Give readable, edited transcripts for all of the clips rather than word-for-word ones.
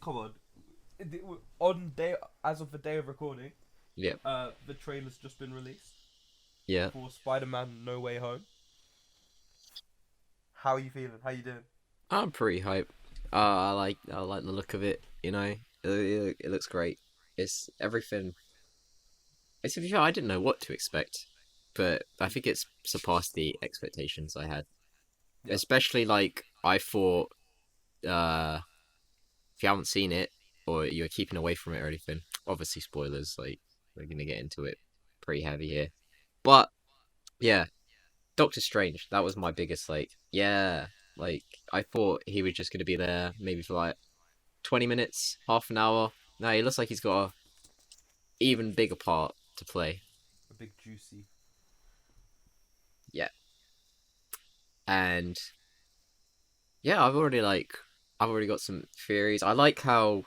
come on. On day as of the day of recording, Yeah, the trailer's just been released yeah. for Spider-Man: No Way Home. How are you feeling? How you doing? I'm pretty hyped. I like the look of it. It looks great. It's everything. It's to be fair, I didn't know what to expect, but I think it's surpassed the expectations I had. Yeah. Especially like I thought, uh, if you haven't seen it or you're keeping away from it or anything, obviously spoilers. Like we're gonna get into it pretty heavy here, but yeah, Doctor Strange. That was my biggest yeah. Like I thought he was just gonna be there maybe for like 20 minutes, half an hour. No, he looks like he's got a even bigger part to play. A big juicy. Yeah, and yeah, I've already got some theories. I like how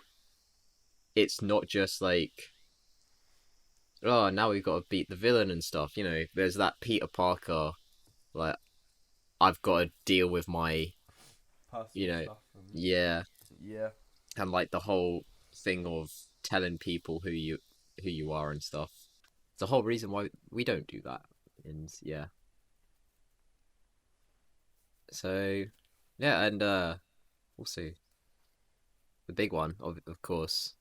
it's not just like, oh, now we've got to beat the villain and stuff. There's that Peter Parker, like, I've got to deal with my, you Personal know, stuff. And yeah, yeah. and like the whole thing of telling people who you are and stuff. It's the whole reason why we don't do that. And yeah, so yeah, and also the big one of course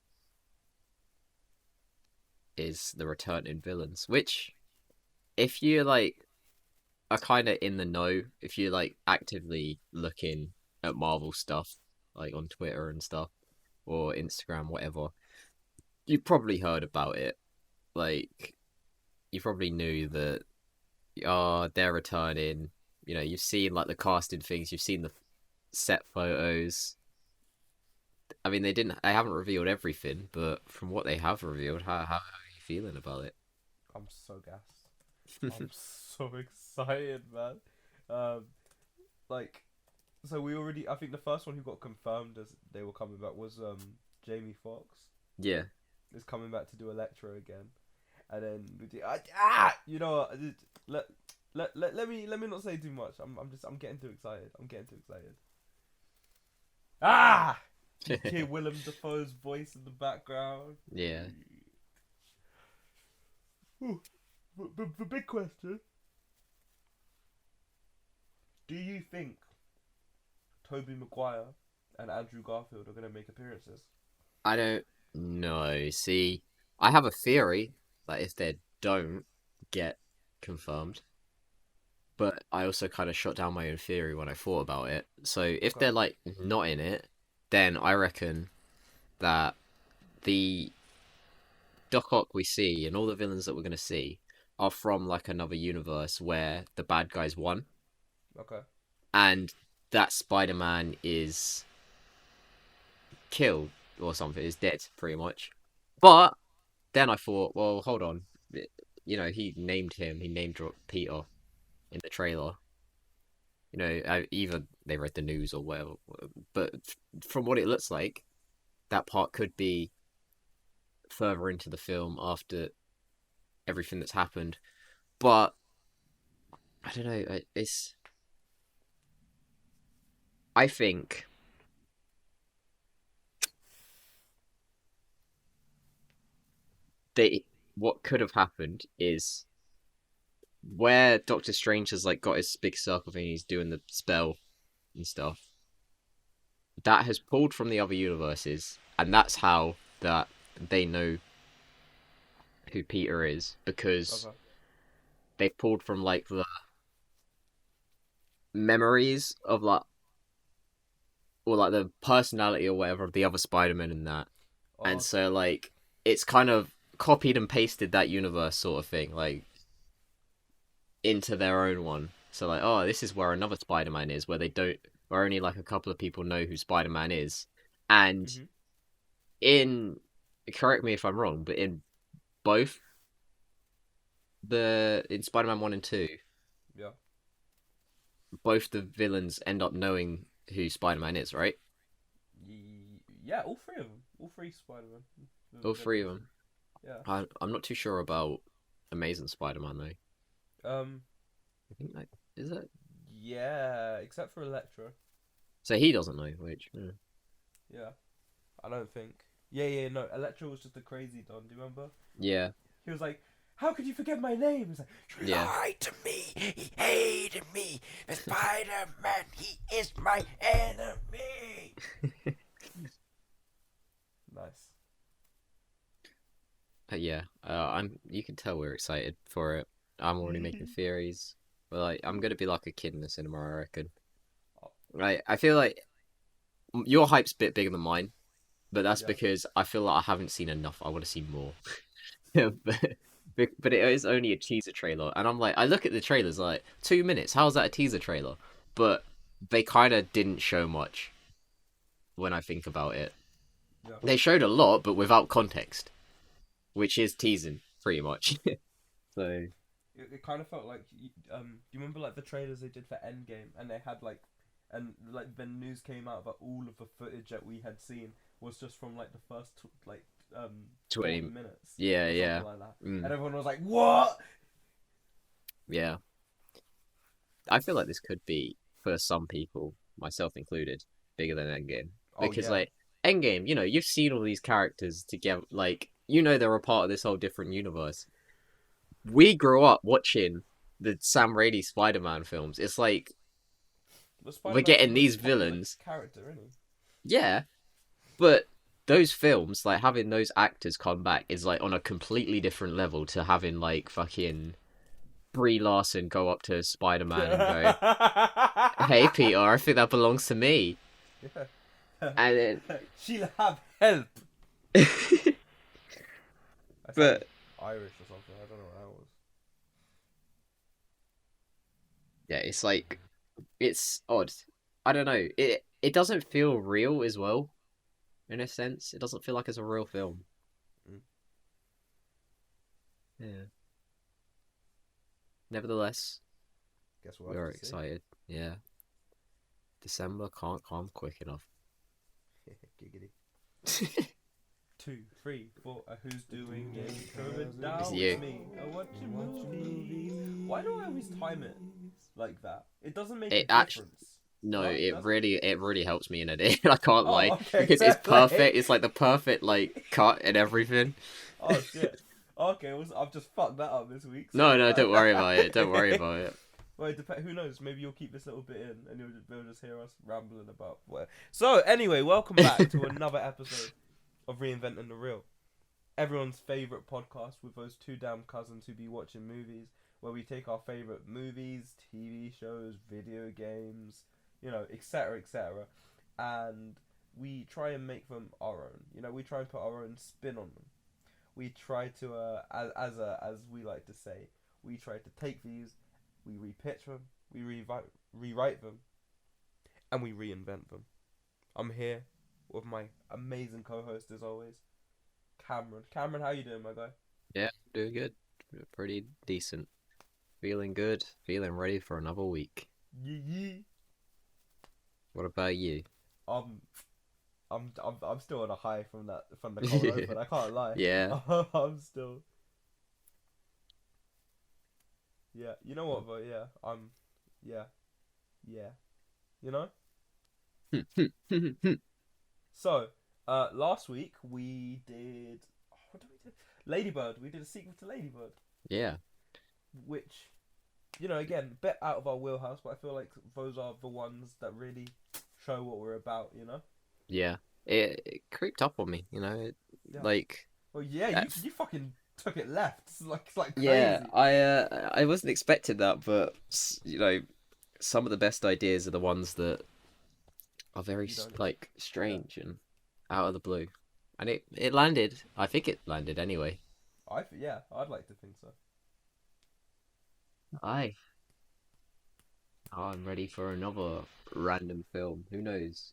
is the returning villains, which if you like are kind of in the know, if you're like actively looking at Marvel stuff, like on Twitter and stuff or Instagram, whatever, you probably heard about it. Like you probably knew that, they're returning. You've seen like the casting things, you've seen the set photos. I mean, they haven't revealed everything, but from what they have revealed, how are you feeling about it? I'm so gassed. I'm so excited, man. Um, like, so we already. I think the first one who got confirmed as they were coming back was Jamie Foxx Yeah. is coming back to do Electro again, and then you know what? Let let me not say too much. I'm getting too excited. I'm getting too excited. Ah, you hear Willem Dafoe's voice in the background. Yeah. Ooh, but the big question: do you think Tobey Maguire and Andrew Garfield are going to make appearances? I don't know. See, I have a theory that if they don't get confirmed, but I also kind of shot down my own theory when I thought about it. So if Okay. they're like not in it, then I reckon that the Doc Ock we see and all the villains that we're gonna see are from like another universe where the bad guys won, Okay. and that Spider-Man is killed or something, is dead pretty much. But then I thought, well, hold on. He named dropped Peter in the trailer. Either they read the news or whatever. But from what it looks like, that part could be further into the film after everything that's happened. But I don't know. I think they what could have happened is where Doctor Strange has like got his big circle thing, he's doing the spell and stuff. That has pulled from the other universes, and that's how that they know who Peter is because Okay. they've pulled from like the memories of like or like the personality or whatever of the other Spider-Man in that, Oh, and okay. so like it's kind of copied and pasted that universe sort of thing, like into their own one. So like, oh, this is where another Spider-Man is, where they don't, where only like a couple of people know who Spider-Man is, and Mhm. in correct me if I'm wrong, but in both the in Spider-Man 1 and 2, Yeah. both the villains end up knowing who Spider-Man is, right? Yeah. All three of them. All three Spider-Man All three of villains. them. Yeah. I'm not too sure about Amazing Spider-Man though. Um. I think that is it. Yeah. Except for Electro. So he doesn't know which. Yeah. I don't think. Yeah, no. Electro was just a crazy Don. Do you remember? Yeah, He was like, "How could you forget my name?" He's like, "You yeah. lied to me. He hated me. The Spider-Man. He is my enemy." Nice. Yeah. I'm. You can tell we're excited for it. I'm already making theories. But like, I'm gonna be like a kid in the cinema, I reckon. Like, I feel like your hype's a bit bigger than mine, but that's Yeah. because I feel like I haven't seen enough. I want to see more. but it is only a teaser trailer, and I'm like, I look at the trailers like 2 minutes. How is that a teaser trailer? But they kind of didn't show much when I think about it. Yeah. They showed a lot, but without context, which is teasing pretty much. So It kind of felt like do you remember like the trailers they did for Endgame, and they had like, and like when news came out that all of the footage that we had seen was just from like the first 40 20, minutes yeah, or yeah, something like that, mm, and everyone was like, "What?" yeah. I feel like this could be for some people, myself included, bigger than Endgame Oh because yeah, like Endgame, you've seen all these characters together, like they're a part of this whole different universe. We grew up watching the Sam Raimi Spider-Man films. It's like the we're Spider-Man's the getting these most popular villains, character, isn't he? yeah, but those films, like having those actors come back, is like on a completely different level to having like fucking Brie Larson go up to Spider-Man and go, "Hey, Peter, I think that belongs to me," Yeah. and She'll have help. then, That sounded but Irish or something. I don't know what that was. yeah, it's like it's odd. I don't know. It doesn't feel real as well. In a sense, it doesn't feel like it's a real film. Mm. Yeah. Nevertheless, Guess we'll we have are to see. excited. Yeah. December can't come quick enough. Giggity. 2, 3, 4. Who's doing it? Coming down It's with you. me. Watching movies. Why do I always time it like that? It doesn't make a It actually difference. no, No, it doesn't. it really helps me in a day. I can't Oh, lie okay, because fair it's play. perfect. It's like the perfect like cut and everything. Oh shit. Okay, well, I've just fucked that up this week. No, So. no, don't worry about it. Don't worry about it. Well, who knows? Maybe you'll keep this little bit in, and they'll just hear us rambling about what. So anyway, welcome back to another episode of Reinventing the Real, everyone's favorite podcast with those two damn cousins who be watching movies, where we take our favorite movies, TV shows, video games, etc., etc., and we try and make them our own. We try and put our own spin on them. We try to, as we like to say, we try to take these, we repitch them, we rewrite them, and we reinvent them. I'm here with my amazing co-host as always, Cameron. Cameron, how you doing, my guy? Yeah, doing good. Pretty decent. Feeling good. Feeling ready for another week. Yee. What about you? Um, I'm still on a high from the cold open. I can't lie. Yeah. I'm still. Yeah, you know what? But yeah, yeah, yeah. You know. So, last week we did. What did we do? Ladybird. We did a sequel to Ladybird, Yeah. which, again, a bit out of our wheelhouse, but I feel like those are the ones that really show what we're about. Yeah. It creeped up on me, Yeah. like Well, yeah, you fucking took it left. It's like yeah, crazy. I wasn't expecting that, but some of the best ideas are the ones that are very You don't. like Yeah. strange and out of the blue. And it landed. I think it landed anyway. Yeah, I'd like to think so. Aye. Oh, I'm ready for another random film. Who knows?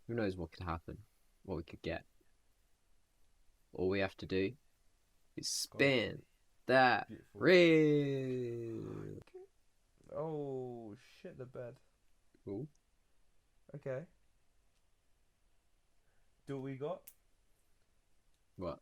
Who knows what could happen? What we could get. All we have to do is God, spin that beautiful. reel. Oh shit, the bed. Ooh. Okay. Do what we got? What?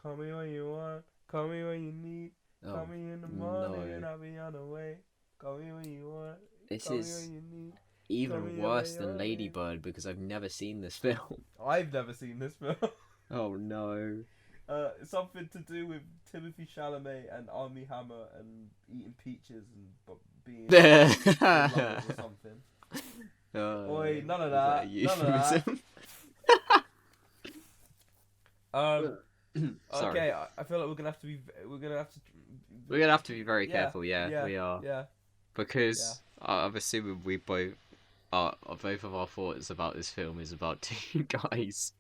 Call me when you want. Call me when you need. Call Oh me in the morning no. and I'll be on the way. Call me when you want. This Call me is when you need. even worse than Kamehameha. Ladybird because I've never seen this film. I've never seen this film. Oh no. Something to do with Timothy Chalamet and Armie Hammer and eating peaches and being good lovers or something. Oi, none of is that a that. None of that. euphemism? Sorry. Okay, I feel like we're gonna have to be. We're gonna have to. We're gonna have to be very Yeah, careful. Yeah, we are. Yeah. Because I'm assuming we both both of our thoughts about this film is about two guys,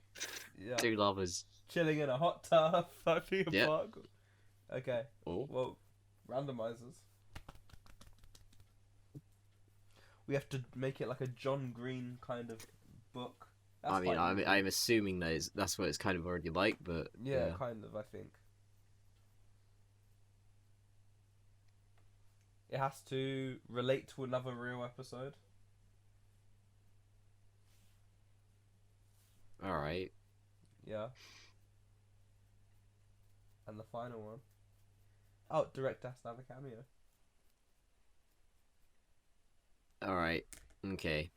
Yeah. two lovers. Chilling in a hot tub, having a Yep. park. Okay. Oh. Well, randomizers. We have to make it like a John Green kind of book. I mean, quite easy. I'm assuming that's what it's kind of already like, but Yeah, kind of. I think it has to relate to another real episode. All right. Yeah. And the final one. Oh, director has to have a cameo. All right. Okay.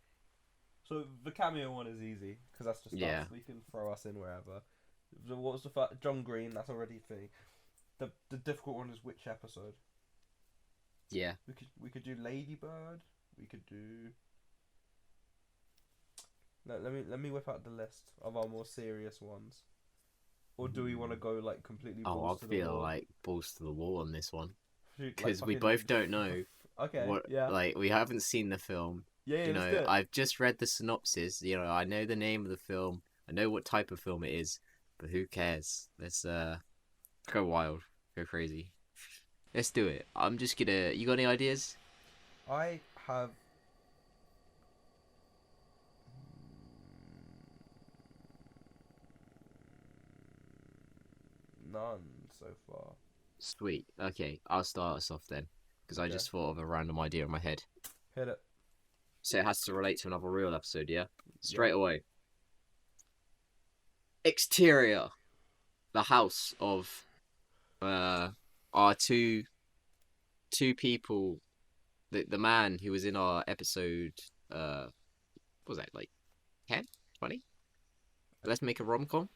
So the cameo one is easy because that's just Yeah. us. We can throw us in wherever. What was the first? John Green. That's already a thing. The difficult one is which episode. Yeah. We could do Ladybird. We could do. No, let me whip out the list of our more serious ones. Or do we want to go like completely? Oh, I balls to the feel wall? like balls to the wall on this one Shoot, because like we fucking- both don't know Okay. what. Yeah. Like we haven't seen the film. Yeah. You Let's know, do it. I've just read the synopsis. You know, I know the name of the film. I know what type of film it is, but who cares? Let's go wild, go crazy. Let's do it. I'm just gonna. You got any ideas? I have. None so far. Sweet. Okay, I'll start us off then, because I Okay. just thought of a random idea in my head. Hit it. So it has to relate to another real episode, yeah? Straight away. Exterior. The house of our two people, the man who was in our episode what was that, like 10, 20? Let's make a rom-com.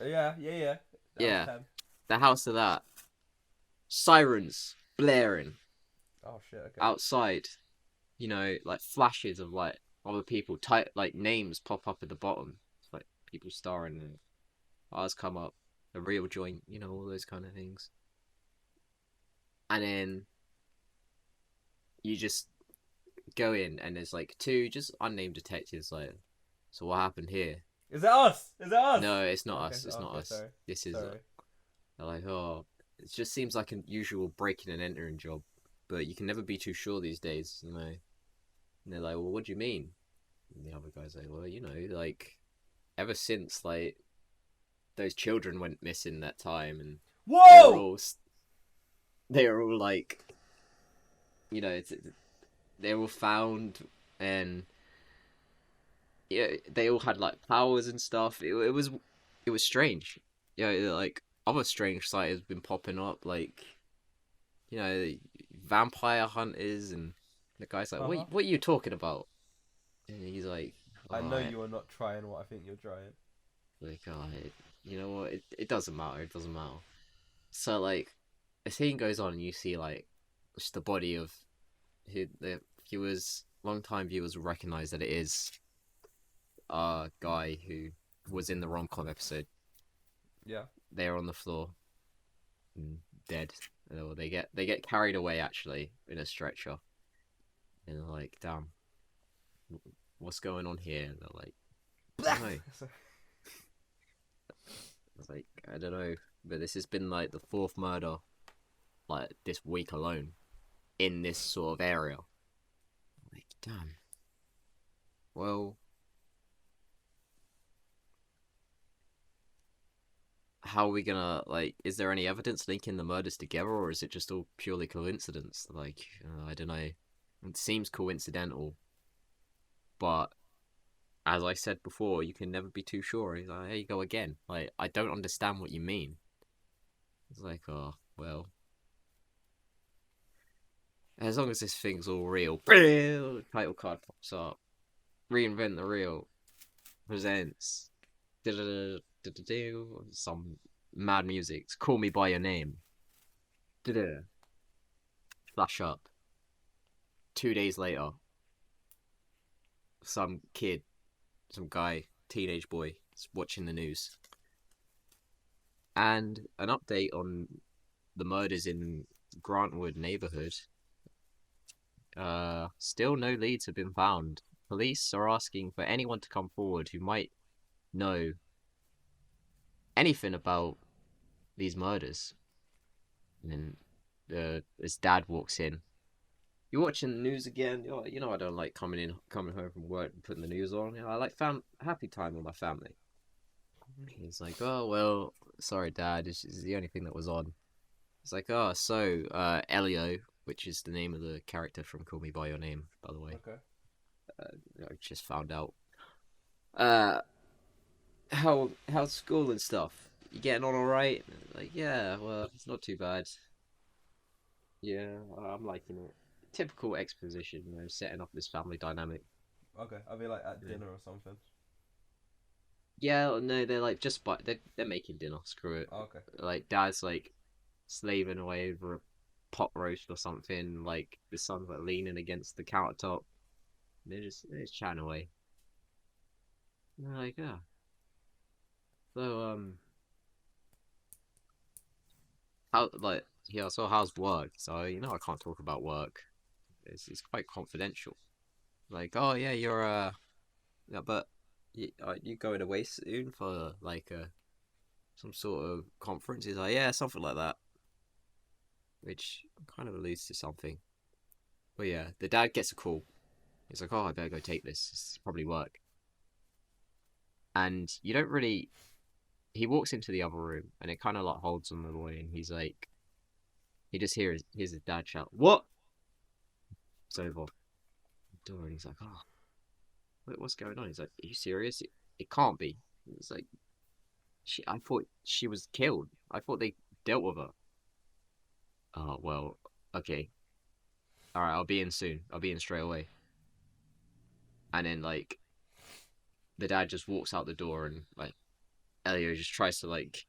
Yeah. That Yeah. was 10. The house of that. Sirens blaring Oh shit. Okay. outside. You know, like flashes of like other people, like names pop up at the bottom. It's like people starring and ours come up, a real joint, you know, all those kind of things. And then you just go in and there's like two just unnamed detectives like, so what happened here? Is that us? Is that us? No, it's not Okay, us. It's not okay, us. sorry. This is Sorry. like, oh, it just seems like an usual breaking and entering job, but you can never be too sure these days, you know. And they're like, well, what do you mean? And the other guy's like, well, you know, like, ever since like those children went missing that time, and Whoa! they were all like, you know, they were all found, and yeah, they all had like powers and stuff. It was strange. Yeah, like other strange sight has been popping up, like, you know, vampire hunters, and the guy's like, what are you talking about? And he's like, I know you are not trying what I think you're trying. like, oh, you know what? It doesn't matter. It doesn't matter. So like, the scene goes on, and you see like just the body of the viewers. Long-time viewers will recognize that it is a guy who was in the rom-com episode. Yeah. They're on the floor, and dead. Or they get carried away actually in a stretcher, and they're like, damn, what's going on here? And they're like, I don't know. I was like, I don't know, but this has been like the fourth murder, like this week alone, in this sort of area. Like, damn. Well, how are we gonna, like, is there any evidence linking the murders together, or is it just all purely coincidence? Like, I don't know. It seems coincidental, but as I said before, you can never be too sure. He's like, here you go again. Like, I don't understand what you mean. It's like, oh, well. As long as this thing's all real, title card pops up. Reinvent the Real presents some mad music. It's Call Me by Your Name. Flash up. 2 days later, some kid, some guy, teenage boy, is watching the news, and an update on the murders in Grantwood neighborhood. Still no leads have been found. Police are asking for anyone to come forward who might know anything about these murders. And then his dad walks in. You're watching the news again. You know I don't like coming home from work and putting the news on. I like happy time with my family. He's like, oh well, sorry, Dad. This is the only thing that was on. It's like, oh, so Elio, which is the name of the character from Call Me by Your Name, by the way. Okay. I just found out. How's school and stuff? You getting on all right? Like, yeah, well, it's not too bad. Yeah, I'm liking it. Typical exposition, setting up this family dynamic. Okay. I'll be like at dinner or something. Yeah, no, they're like they're making dinner. Screw it. Oh, okay. Like Dad's like slaving away over a pot roast or something. Like the son's like leaning against the countertop. They're just chatting away. And they're like, yeah. So so how's work? So I can't talk about work. It's quite confidential. Like, oh yeah, you're yeah, but you going away soon for like some sort of conference? He's like, yeah, something like that, which kind of alludes to something. But yeah, the dad gets a call. He's like, oh, I better go take this. It's probably work. And you don't really. He walks into the other room, and it kind of like holds him away, and he's like, he just hears his dad shout, "What?" It's over the door, and he's like, "Oh, what's going on?" He's like, "Are you serious? It can't be." It's like, I thought she was killed. I thought they dealt with her. Oh well, okay, all right. I'll be in soon. I'll be in straight away. And then like, the dad just walks out the door, and like, Elio just tries to like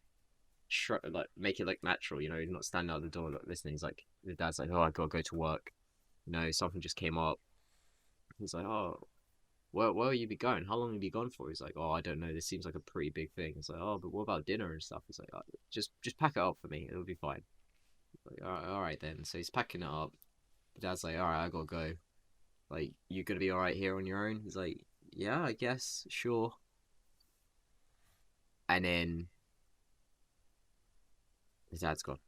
make it like natural, not standing out the door like listening. He's like, the dad's like, oh, I gotta go to work. Something just came up. He's like, oh, where will you be going? How long have you gone for? He's like, oh, I don't know. This seems like a pretty big thing. He's like, oh, but what about dinner and stuff? He's like, oh, just pack it up for me. It'll be fine. Like, all right then. So he's packing it up. The dad's like, all right, I gotta go. Like, you gonna be all right here on your own? He's like, yeah, I guess, sure. And then the dad's gone,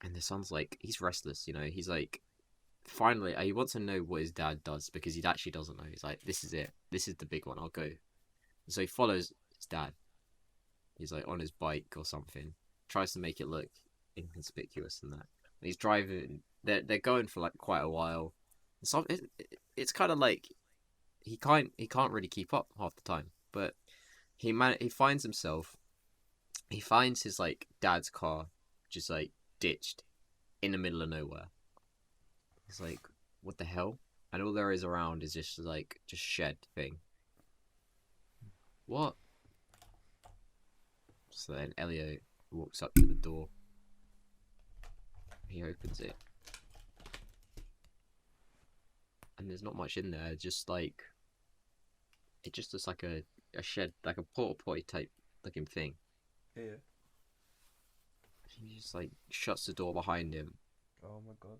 and the son's like, he's restless. He's like, finally, he wants to know what his dad does because he actually doesn't know. He's like, this is it. This is the big one. I'll go. So he follows his dad. He's like on his bike or something. Tries to make it look inconspicuous and that. And he's driving. They're going for like quite a while. So it's kind of like he can't really keep up half the time. But he finds himself. He finds his like dad's car just like ditched in the middle of nowhere. He's like, what the hell? And all there is around is just shed thing. What? So then Elio walks up to the door. He opens it. And there's not much in there, just like it just looks like a shed, like a porta potty type looking thing. Yeah. He just like shuts the door behind him. Oh my god.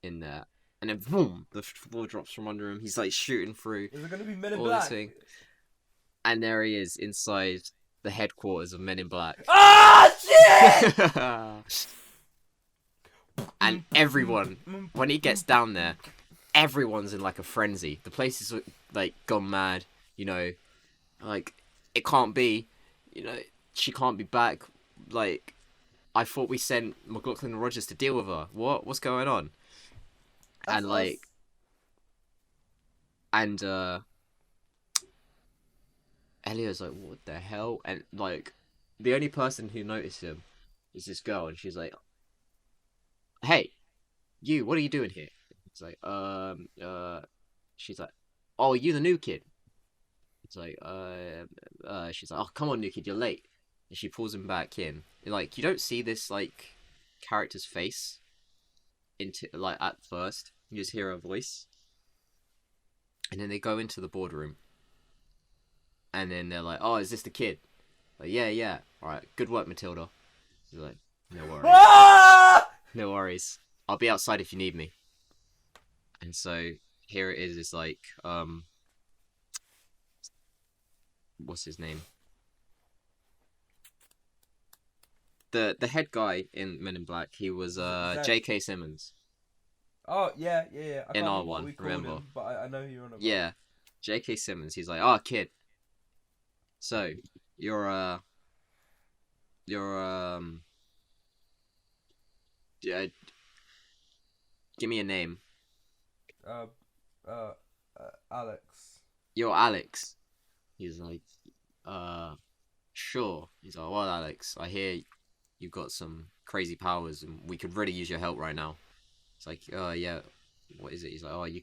In there. And then boom, the floor drops from under him. He's like shooting through. Is it gonna be Men in Black? Thing. And there he is inside the headquarters of Men in Black. Ah shit! And everyone, when he gets down there, everyone's in like a frenzy. The place is like gone mad. Like it can't be. She can't be back. Like I thought we sent McLaughlin and Rogers to deal with her. What's going on? That's and like, us. and Elio's like, what the hell? And like, the only person who noticed him is this girl, and she's like, hey, you, what are you doing here? He's like, she's like, oh, you the new kid? It's like, she's like, oh, come on, new kid, you're late. And she pulls him back in. Like, you don't see this, like, character's face into, like, at first. You just hear her voice. And then they go into the boardroom. And then they're like, oh, is this the kid? Like, yeah, yeah. All right, good work, Matilda. She's like, no worries. Ah! No worries. I'll be outside if you need me. And so here it is. It's like, what's his name? The head guy in Men in Black. He was Zed. J.K. Simmons Oh yeah, yeah, yeah. I in can't remember what R1. we called Remember? him, but I know who you're on about. Yeah, J.K. Simmons. He's like, oh, kid. So you're you're uh, give me a name. Uh, uh, Alex. You're Alex. He's like, sure. He's like, well, Alex, I hear you've got some crazy powers, and we could really use your help right now. It's like, yeah. What is it? He's like, oh, you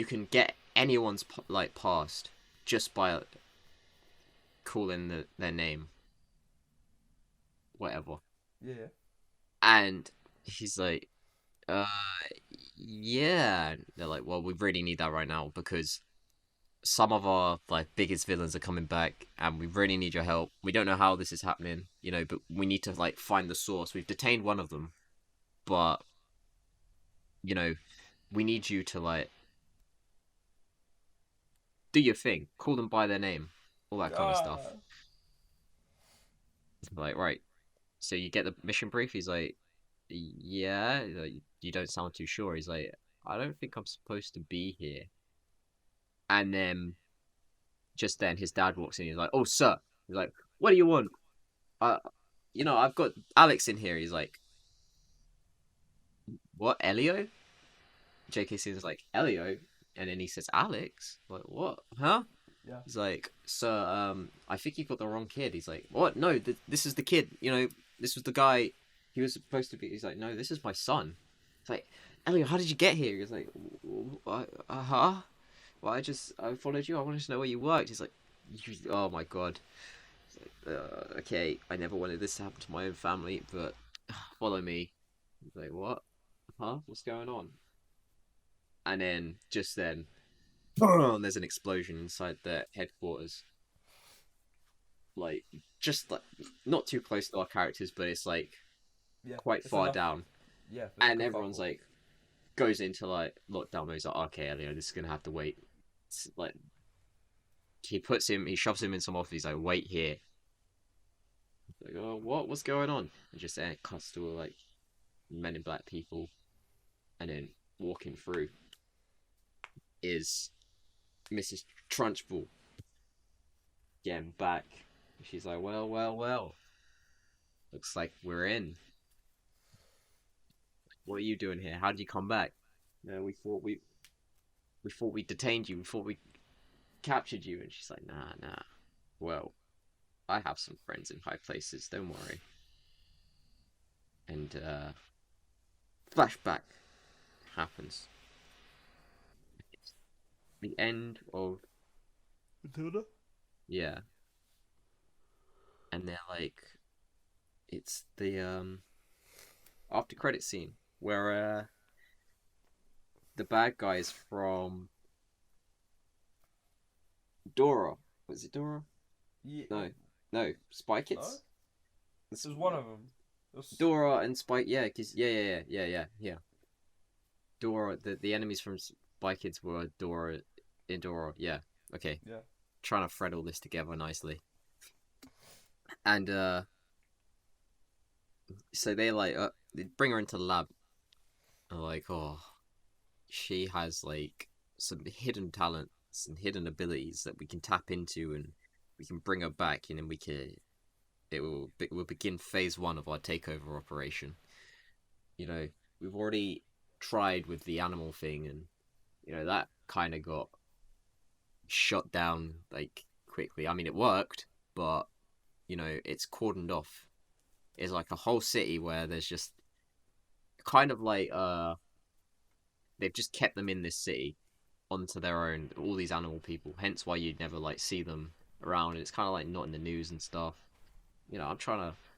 can get anyone's like past just by calling their name, whatever. Yeah. And he's like, uh, yeah. They're like, well, we really need that right now because some of our like biggest villains are coming back, and we really need your help. We don't know how this is happening, but we need to like find the source. We've detained one of them, but you know, we need you to like do your thing, call them by their name, all that kind of stuff. Ah. Like, right. So you get the mission brief. He's like, yeah. Like, you don't sound too sure. He's like, I don't think I'm supposed to be here. And then, just then, his dad walks in. He's like, oh, sir. He's like, what do you want? I've got Alex in here. He's like, what, Elio? J.K. Simmons like, Elio? And then he says, Alex? Like, what? Huh? Yeah. He's like, sir, I think you got the wrong kid. He's like, what? No, this is the kid. This was the guy he was supposed to be. He's like, no, this is my son. It's like, Elliot, how did you get here? He's like, huh? Well, I followed you. I wanted to know where you worked. He's like, oh my god. Like, okay, I never wanted this to happen to my own family, but follow me. He's like, what? Huh? What's going on? And then, just then, there's an explosion inside their headquarters. Like, just like, not too close to our characters, but it's like, quite far enough. down. Yeah. And everyone's like, goes into like lockdown mode. He's like, okay, Elio, this is gonna have to wait. It's like, he shoves him in some office. He's like, wait here. Like, oh, what's going on? And just it cuts to like Men in Black people, and then walking through is Mrs. Trunchbull getting back. She's like, well. Looks like we're in. What are you doing here? How did you come back? No, we thought we detained you. We thought we captured you. And she's like, nah. Well, I have some friends in high places. Don't worry. And flashback happens. The end of Matilda? Yeah. And they're like, it's the after credit scene where the bad guys from Dora. Was it Dora? Yeah. No, Spy Kids. No? This was one of them. Dora and Spy. Yeah, cause yeah. Dora. The enemies from Spy Kids were Dora. In Dora. Yeah. Okay. Yeah. Trying to thread all this together nicely. And so they like they bring her into the lab. And like, oh, she has like some hidden talents and hidden abilities that we can tap into, and we can bring her back, and then it will begin phase 1 of our takeover operation. We've already tried with the animal thing, and that kind of got shut down like quickly. I mean, it worked, but it's cordoned off. It's like a whole city where there's just kind of like they've just kept them in this city, onto their own, all these animal people. Hence why you'd never like see them around. It's kind of like not in the news and stuff. You know, I'm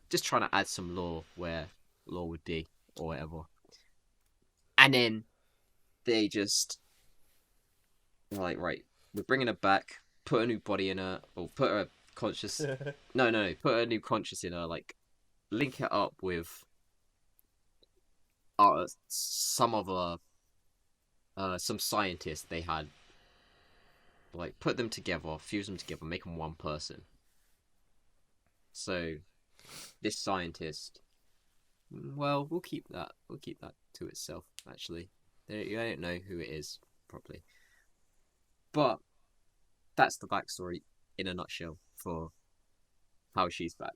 just trying to add some lore where lore would be or whatever. And then they just like, right, we're bringing her back, put a new body in her, or put her conscious. No, put a new conscious in her. Like, link it up with some other some scientists they had. Like, put them together, fuse them together, make them one person. So, this scientist, well, we'll keep that. We'll keep that to itself. Actually, you don't know who it is properly, but that's the backstory in a nutshell for how she's back.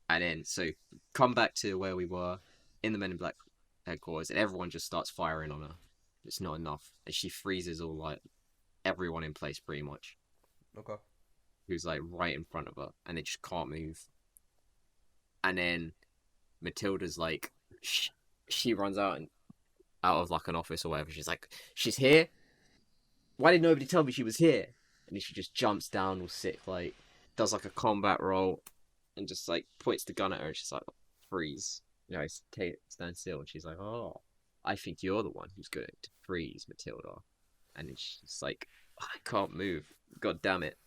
And then, so come back to where we were in the Men in Black headquarters, and everyone just starts firing on her. It's not enough, and she freezes all like everyone in place pretty much. Okay. Who's like right in front of her, and they just can't move. And then Matilda's like, she runs out of like an office or whatever. She's like, she's here. Why did nobody tell me she was here? And then she just jumps down all sick, like does like a combat roll, and just like points the gun at her. And she's like, freeze. You know, stand still. And she's like, oh, I think you're the one who's going to freeze, Matilda. And then she's like, I can't move. God damn it.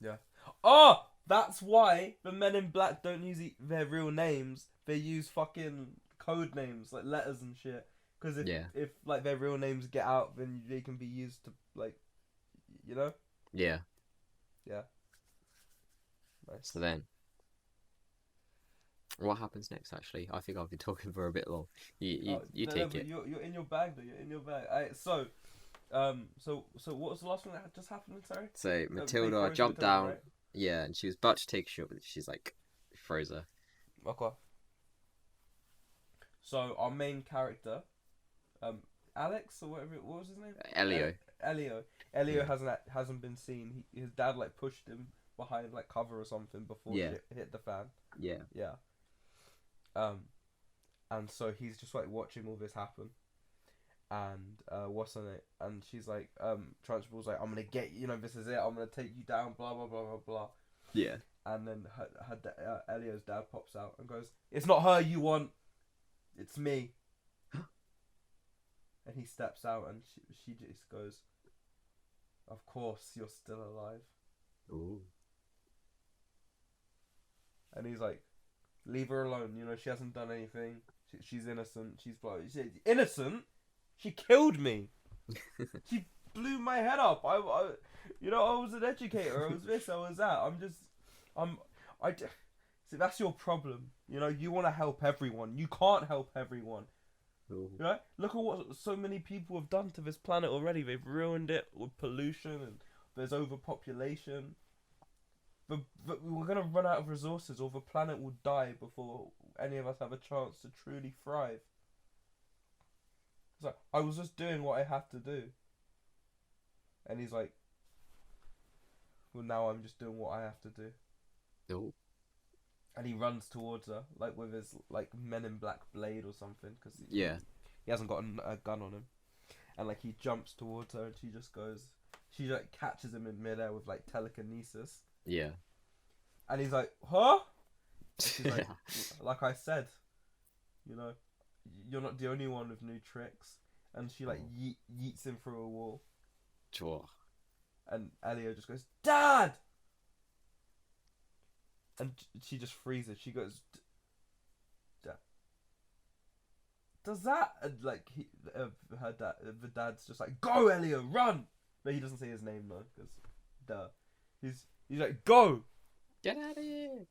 Yeah. Oh, that's why the Men in Black don't use their real names. They use fucking code names, like letters and shit. Because if like their real names get out, then they can be used to like, you know. Yeah. Yeah. Nice. So then, what happens next? Actually, I think I've been talking for a bit long. You take it. You're in your bag though. You're in your bag. So what was the last one that just happened? Sorry. So Matilda jumped down. Right? Yeah, and she was about to take a shot, but she's like, froze her. Okay. So our main character, Alex or whatever. What was his name? Elio. Elio hasn't been seen. His dad like pushed him behind like cover or something before shit hit the fan. Yeah. Yeah. And so he's just like watching all this happen. And what's on it? And she's like, Trunchbull's like, I'm gonna get you. You know, this is it. I'm gonna take you down. Blah blah blah blah blah. Yeah. And then Elio's dad pops out and goes, "It's not her you want. It's me." And he steps out, and she just goes, "Of course, you're still alive." Ooh. And he's like, "Leave her alone. You know, she hasn't done anything. She's innocent. She's innocent. She killed me. She blew my head up. I was an educator. I was this. I was that. See, that's your problem. You know, you want to help everyone. You can't help everyone. Ooh. You know, look at what so many people have done to this planet already. They've ruined it with pollution, and there's overpopulation. But we're gonna run out of resources, or the planet will die before any of us have a chance to truly thrive. It's like, I was just doing what I have to do. And he's like, well, now I'm just doing what I have to do. Ooh. And he runs towards her, like with his like Men in Black blade or something, because he hasn't got a gun on him. And like he jumps towards her, and she like catches him in midair with like telekinesis. Yeah. And he's like, huh? And she's like, like I said, you know, you're not the only one with new tricks. And she like yeets him through a wall. Sure. And Elio just goes, Dad! And she just freezes. She goes, Dad. Does that? And like her dad, the dad's just like, go Elio, run! But he doesn't say his name though, because he's like, go! Get out of here!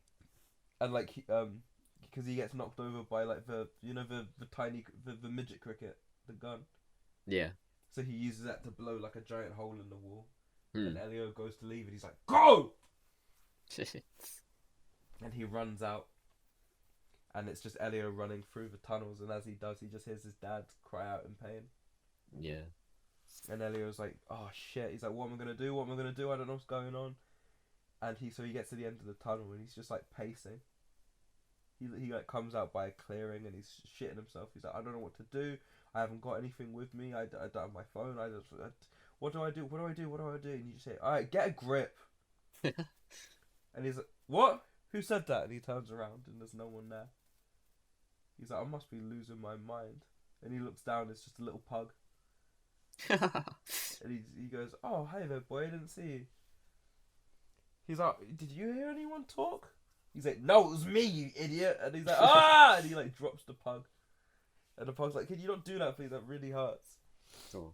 And like because he gets knocked over by like the tiny the midget cricket, the gun. Yeah. So he uses that to blow like a giant hole in the wall. And Elio goes to leave, and he's like, go! And he runs out, and it's just Elio running through the tunnels. And as he does, he just hears his dad cry out in pain. Yeah. And Elio's like, oh shit. He's like, what am I gonna do? What am I gonna do? I don't know what's going on. And he gets to the end of the tunnel, and he's just like pacing. He like comes out by a clearing, and he's shitting himself. He's like, I don't know what to do. I haven't got anything with me. I don't have my phone. What do I do? What do I do? What do I do? And you just say, all right, get a grip. And he's like, what? Who said that? And he turns around and there's no one there. He's like, I must be losing my mind. And he looks down, it's just a little pug. And he goes, oh, hey there, boy, I didn't see you. He's like, did you hear anyone talk? He's like, no, it was me, you idiot. And he's like, ah! And he like drops the pug. And the pug's like, can you not do that, please? That really hurts. Oh.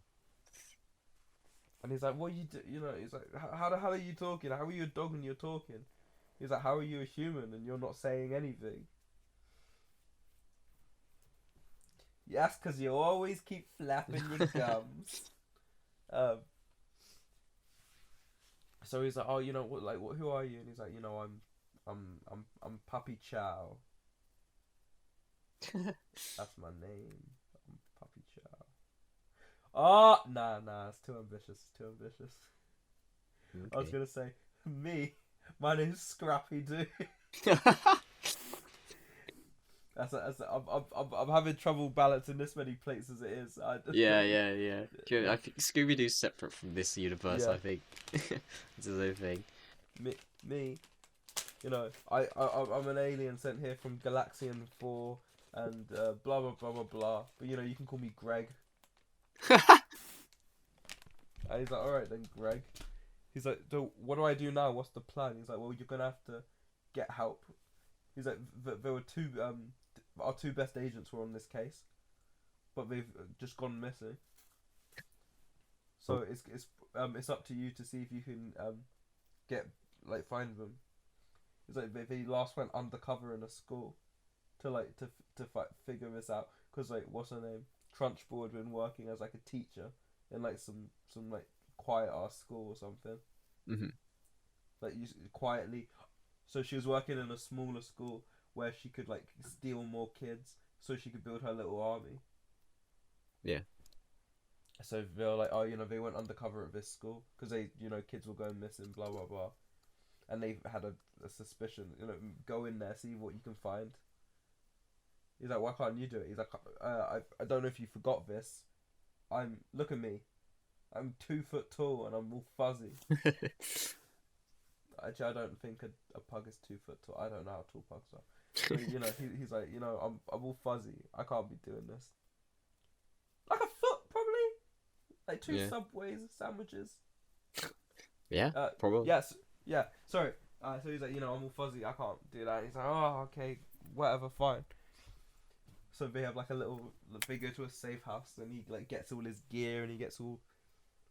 And he's like, what you do? You know, he's like, how the hell are you talking? How are you a dog when you're talking? He's like, how are you a human and you're not saying anything? Yes, because you always keep flapping your gums. So he's like, oh, you know what? Like, who are you? And he's like, you know, I'm Puppy Chow. That's my name. I'm Puppy Chow. Oh, nah, it's too ambitious. Okay. I was gonna say, my name's Scrappy Doo. I'm having trouble balancing this many plates as it is. Yeah. I think Scooby Doo's separate from this universe. Yeah. I think it's his own thing. Me, you know, I'm an alien sent here from Galaxian 4 and blah blah blah blah blah. But you know, you can call me Greg. And he's like, all right then, Greg. He's like, so what do I do now? What's the plan? He's like, well, you're gonna have to get help. He's like, there were two our two best agents were on this case, but they've just gone missing. So it's up to you to see if you can find them. It's like they last went undercover in a school to figure this out, because like, what's her name? Trunchbull had been working as like a teacher in like some like quiet ass school or something. Mm-hmm. Like, you quietly. So she was working in a smaller school where she could like steal more kids, so she could build her little army. Yeah. So they were like, oh, you know, they went undercover at this school because they, you know, kids were going missing, blah blah blah, and they had a suspicion. You know, go in there, see what you can find. He's like, why can't you do it? He's like, I don't know if you forgot this. Look at me. I'm 2 foot tall and I'm all fuzzy. Actually, I don't think a pug is 2 foot tall. I don't know how tall pugs are. But, you know, he's like, you know, I'm all fuzzy. I can't be doing this. Like a foot, probably. Like 2 Subway sandwiches. Yeah, probably. Yes. Yeah. Sorry. So he's like, you know, I'm all fuzzy. I can't do that. And he's like, oh, okay, whatever, fine. So they have like they go to a safe house and he like gets all his gear and he gets all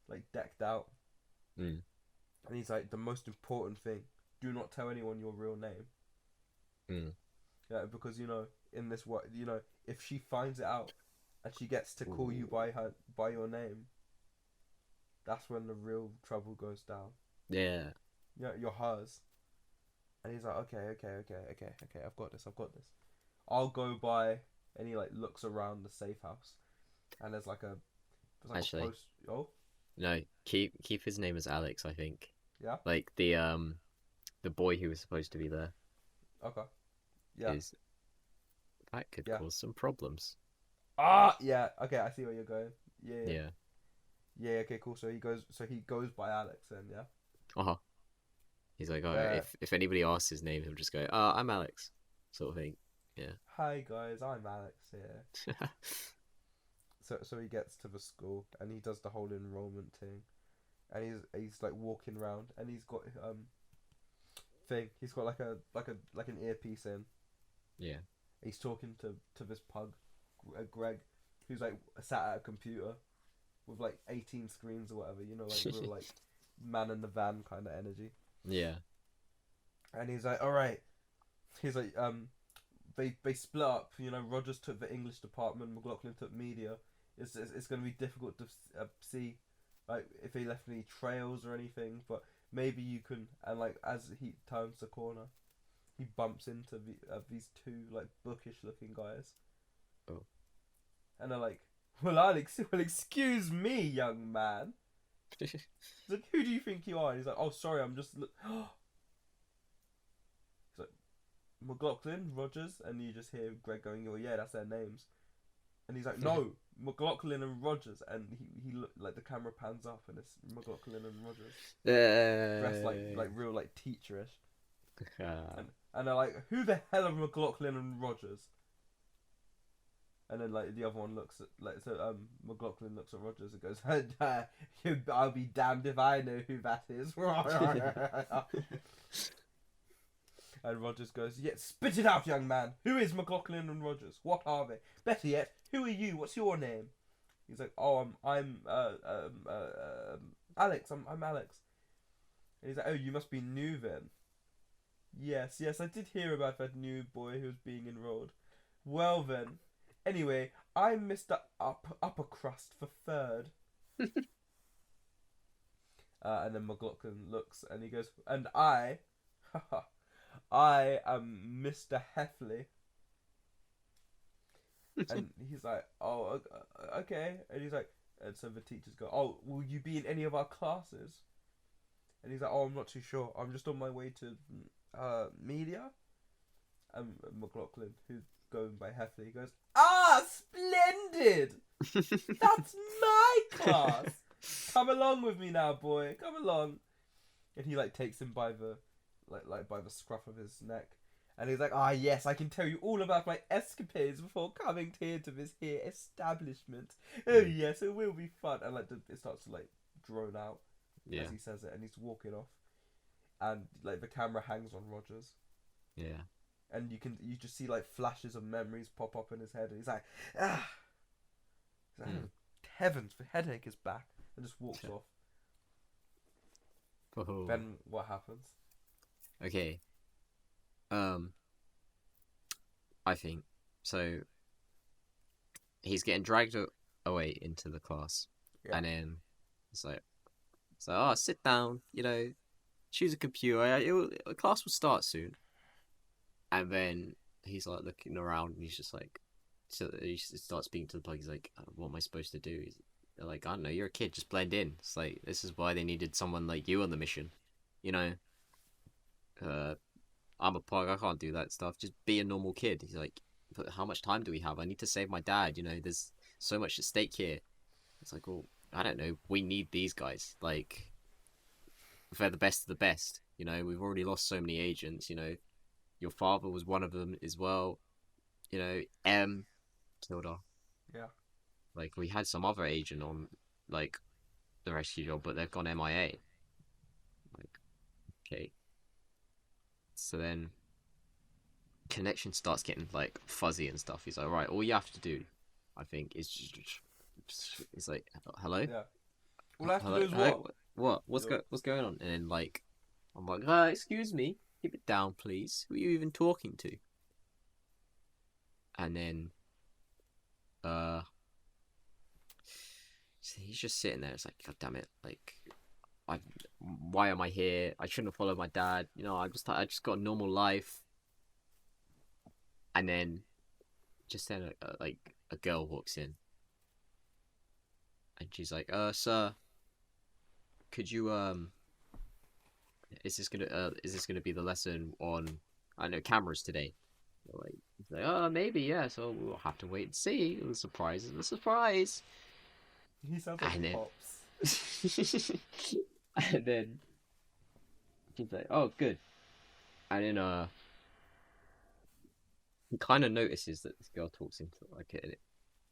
like decked out. Mm. And he's like, the most important thing, do not tell anyone your real name. Mm. Yeah, because, you know, in this what, you know, if she finds it out and she gets to call you by your name, that's when the real trouble goes down. Yeah. Yeah, you're hers. And he's like, okay, I've got this. I'll go by. And he like looks around the safe house, and there's like a Actually, a post. Oh, no, keep his name as Alex. I think. Yeah. Like the boy who was supposed to be there. Okay. Yeah. That could cause some problems. Yeah. Okay, I see where you're going. Yeah. Okay, cool. So he goes by Alex then, yeah. He's like, oh, if anybody asks his name, he'll just go, I'm Alex, sort of thing. Yeah. Hi guys, I'm Alex here. So he gets to the school and he does the whole enrollment thing, and he's like walking around and he's got he's got like an earpiece in. Yeah. He's talking to this pug, Greg, who's like sat at a computer with like 18 screens or whatever, you know, like real like man in the van kind of energy. Yeah. And he's like, all right. He's like, they split up. You know, Rogers took the English department, McLaughlin took media. It's going to be difficult to see, like, if he left any trails or anything. But maybe you can. And like, as he turns the corner, he bumps into these two like bookish looking guys. Oh. And they're like, well, excuse me, young man. He's like, who do you think you are? And he's like, oh, sorry, I'm just. He's like, McLaughlin, Rogers, and you just hear Greg going, oh yeah, that's their names. And he's like, no, McLaughlin and Rogers, and he look like the camera pans up, and it's McLaughlin and Rogers dressed like real like teacherish, and they're like, who the hell are McLaughlin and Rogers? And then like the other one looks at McLaughlin looks at Rogers and goes, I'll be damned if I know who that is. And Rogers goes, yeah, spit it out, young man. Who is McLaughlin and Rogers? What are they? Better yet, who are you? What's your name? He's like, oh, I'm Alex. I'm Alex. And he's like, oh, you must be new then. Yes, I did hear about that new boy who was being enrolled. Well then, anyway, I'm Mr. Upper Crust for third. And then McLaughlin looks and he goes, and I am Mr. Heffley. And he's like, oh, okay. And he's like, and so the teachers go, oh, will you be in any of our classes? And he's like, oh, I'm not too sure. I'm just on my way to media. And McLaughlin, who's going by Heffley, goes, ah, splendid! That's my class! Come along with me now, boy. Come along. And he like takes him by the like by the scruff of his neck. And he's like, ah, yes, I can tell you all about my escapades before coming here to this here establishment. Oh, yes, it will be fun. And like it starts to like drone out as he says it, and he's walking off. And like the camera hangs on Rogers. Yeah. And you just see like flashes of memories pop up in his head, and he's like, ah. He's like, heavens, the headache is back, and just walks off. Oh. Then what happens? Okay. I think so. He's getting dragged away into the class, and then it's like, oh, sit down. Choose a computer. Class will start soon. And then he's like looking around, and he's just like, so he starts speaking to the plug. He's like, what am I supposed to do? They're like, I don't know. You're a kid. Just blend in. It's like, this is why they needed someone like you on the mission. I'm a pug. I can't do that stuff. Just be a normal kid. He's like, but how much time do we have? I need to save my dad. There's so much at stake here. It's like, well, I don't know. We need these guys. Like, they're the best of the best. We've already lost so many agents. Your father was one of them as well. M killed her. Yeah. Like, we had some other agent on, like, the rescue job, but they've gone MIA. Like, okay. So then, connection starts getting, like, fuzzy and stuff. He's like, right, all you have to do, I think, is just... He's like, hello? Yeah. All I have to do is what? What? What's going on? And then, like, I'm like, excuse me. Keep it down, please. Who are you even talking to? And then, so he's just sitting there. It's like, God damn it! Like, why am I here? I shouldn't have followed my dad. I just got a normal life. And then, just then, a girl walks in, and she's like, sir, could you is this gonna be the lesson on, I don't know, cameras today? He's like, oh, maybe, yeah. So we'll have to wait and see. The surprise is a surprise. He sounds like Pops. And then he's like, oh, good. And then he kind of notices that this girl talks into like it.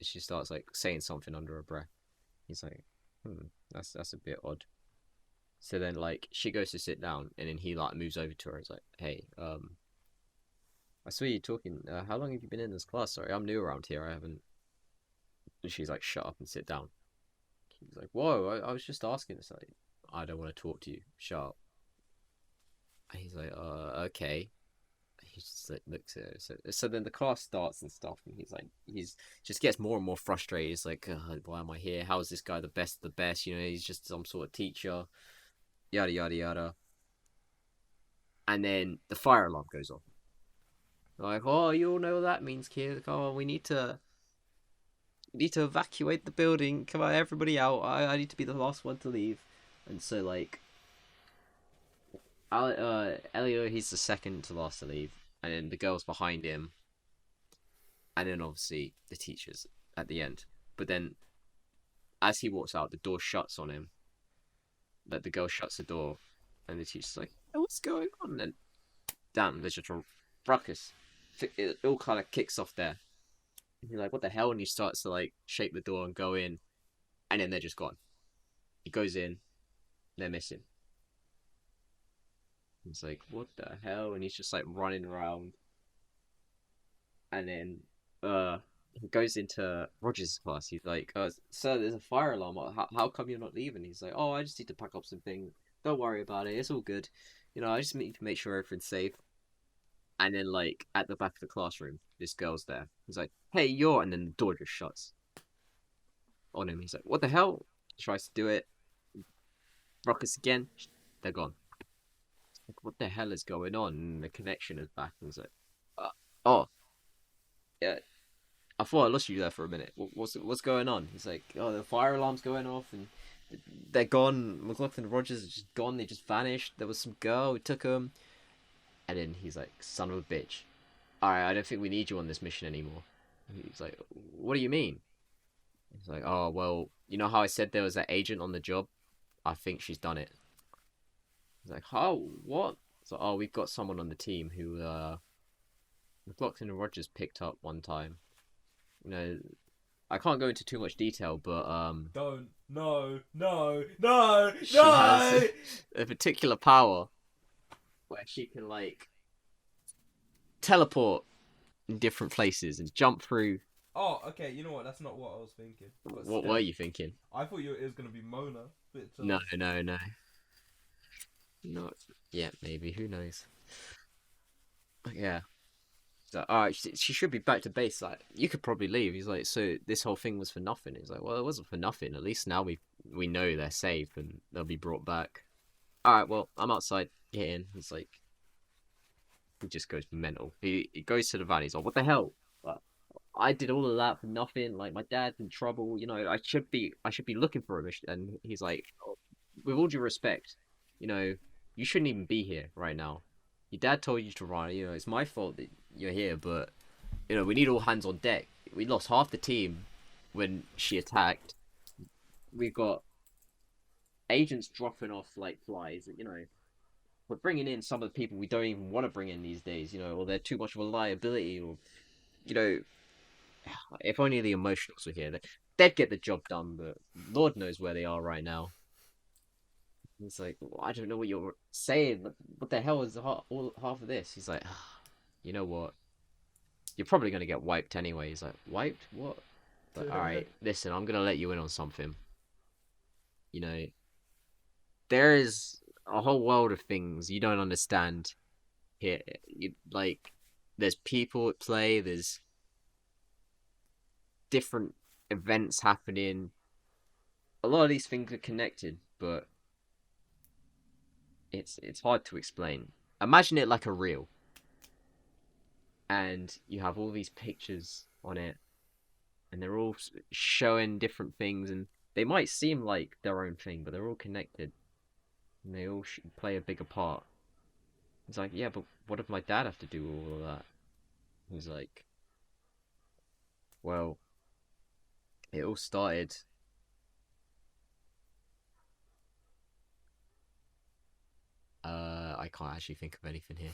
She starts like saying something under her breath. He's like, that's a bit odd. So then, like, she goes to sit down, and then he, like, moves over to her. He's like, hey, I saw you talking. How long have you been in this class? Sorry, I'm new around here. I haven't... And she's like, shut up and sit down. He's like, whoa, I was just asking. It's like, I don't want to talk to you. Shut up. And he's like, okay. He just, like, looks at her. So then the class starts and stuff, and he's just gets more and more frustrated. He's like, why am I here? How is this guy the best of the best? He's just some sort of teacher. Yada yada yada. And then the fire alarm goes off. Like, oh, you all know what that means, kid. Come on, we need to evacuate the building. Come on, everybody out. I need to be the last one to leave. And so, like, Elio, he's the second to last to leave, and then the girl's behind him, and then obviously the teachers at the end. But then as he walks out, the door shuts on him. Like the girl shuts the door, and the teacher's like, "Oh, what's going on?" And damn, there's just a ruckus. It all kind of kicks off there. And you're like, "What the hell?" And he starts to like shape the door and go in, and then they're just gone. He goes in, they're missing. He's like, "What the hell?" And he's just like running around, and then he goes into Roger's class. He's like, "Sir, there's a fire alarm. How come you're not leaving?" He's like, "Oh, I just need to pack up some things. Don't worry about it. It's all good. I just need to make sure everything's safe." And then, like, at the back of the classroom, this girl's there. He's like, "Hey, you're," and then the door just shuts on him. He's like, "What the hell?" He tries to do it. Ruckus again. They're gone. Like, what the hell is going on? And the connection is back. And he's like, "Oh, yeah, I thought I lost you there for a minute. What's going on?" He's like, "Oh, the fire alarm's going off, and they're gone. McLaughlin and Rogers are just gone. They just vanished. There was some girl who took them." And then he's like, "Son of a bitch. Alright, I don't think we need you on this mission anymore." He's like, "What do you mean?" He's like, "Oh, well, you know how I said there was that agent on the job? I think she's done it." He's like, "How? What?" So, "Oh, we've got someone on the team who, McLaughlin and Rogers picked up one time. You know, I can't go into too much detail, but, Don't. No. No. No. she has No. a particular power where she can, like, teleport in different places and jump through." Oh, okay. You know what? That's not what I was thinking. But What were still, you thinking? I thought it was gonna be Mona. But No, no, no. Not yet, maybe. Who knows? But yeah. So, all right, she should be back to base. Like, you could probably leave. He's like, "So this whole thing was for nothing." He's like, "Well, it wasn't for nothing. At least now we know they're safe and they'll be brought back." All right, well, I'm outside. Get in. He's like, he just goes mental. He goes to the van. He's like, "What the hell? Like, I did all of that for nothing. Like, my dad's in trouble. I should be looking for him." And he's like, "Oh, with all due respect, you know, you shouldn't even be here right now. Your dad told you to run. It's my fault that you're here, but we need all hands on deck. We lost half the team when she attacked. We've got agents dropping off like flies. We're bringing in some of the people we don't even want to bring in these days. Or they're too much of a liability. Or you know, if only the emotionals were here, they'd get the job done. But Lord knows where they are right now." He's like, "Well, I don't know what you're saying. What the hell is half of this?" He's like, "You know what? You're probably gonna get wiped anyway." He's like, "Wiped? What?" But all right, listen, I'm gonna let you in on something. You know, there is a whole world of things you don't understand here. Like, there's people at play. There's different events happening. A lot of these things are connected, but it's hard to explain. Imagine it like a reel, and you have all these pictures on it, and they're all showing different things, and they might seem like their own thing, but they're all connected, and they all play a bigger part. He's like, "Yeah, but what if my dad have to do all of that?" He's like, "Well, it all started." I can't actually think of anything here.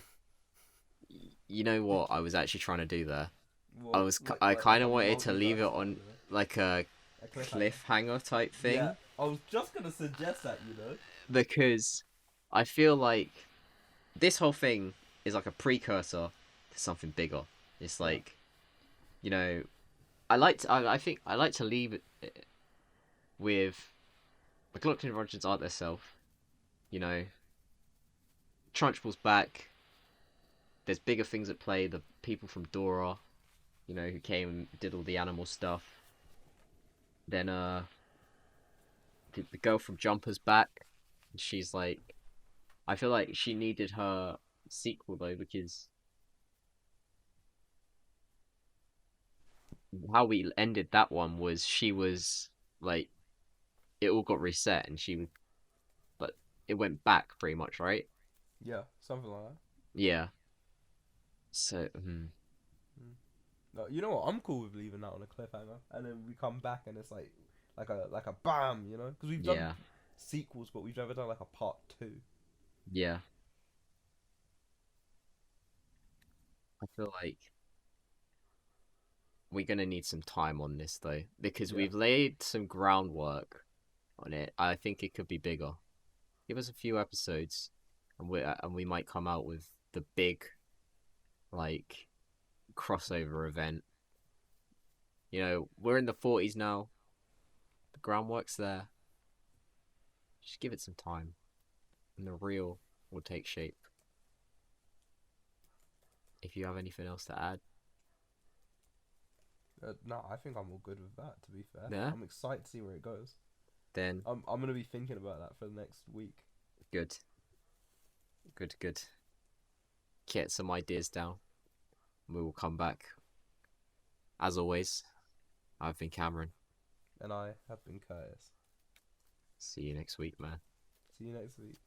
You know what I was actually trying to do there? what? I Like kind of have a wanted to leave it multiverse on after this? like a A cliffhanger. cliffhanger type Yeah, thing, I was just gonna suggest that. because I feel like this whole thing is like a precursor to something bigger. It's Yeah. like, you know, I think I like to leave it with McLaughlin and Rogers aren't their self. You know, Trunchbull's back. There's bigger things at play. The people from Dora, who came and did all the animal stuff. Then the girl from Jumper's back. She's like, I feel like she needed her sequel though, because how we ended that one was she was like, it all got reset and but it went back pretty much, right? Yeah, something like that. Yeah. So, Mm. No, you know what? I'm cool with leaving that on a cliffhanger, and then we come back and it's like a bam, you know? Because we've done Yeah, sequels, but we've never done like a part two. yeah. I feel like we're gonna need some time on this though, because Yeah, we've laid some groundwork on it. I think it could be bigger. Give us a few episodes, and we might come out with the big like crossover event. You know, we're in the 40s now. The groundwork's there. Just give it some time, and the real will take shape. If you have anything else to add, no, I think I'm all good with that. To be fair, yeah, I'm excited to see where it goes. then I'm gonna be thinking about that for the next week. good, good, good. Get some ideas down. We will come back. As always, I've been Cameron. And I have been Curtis. See you next week, man. See you next week.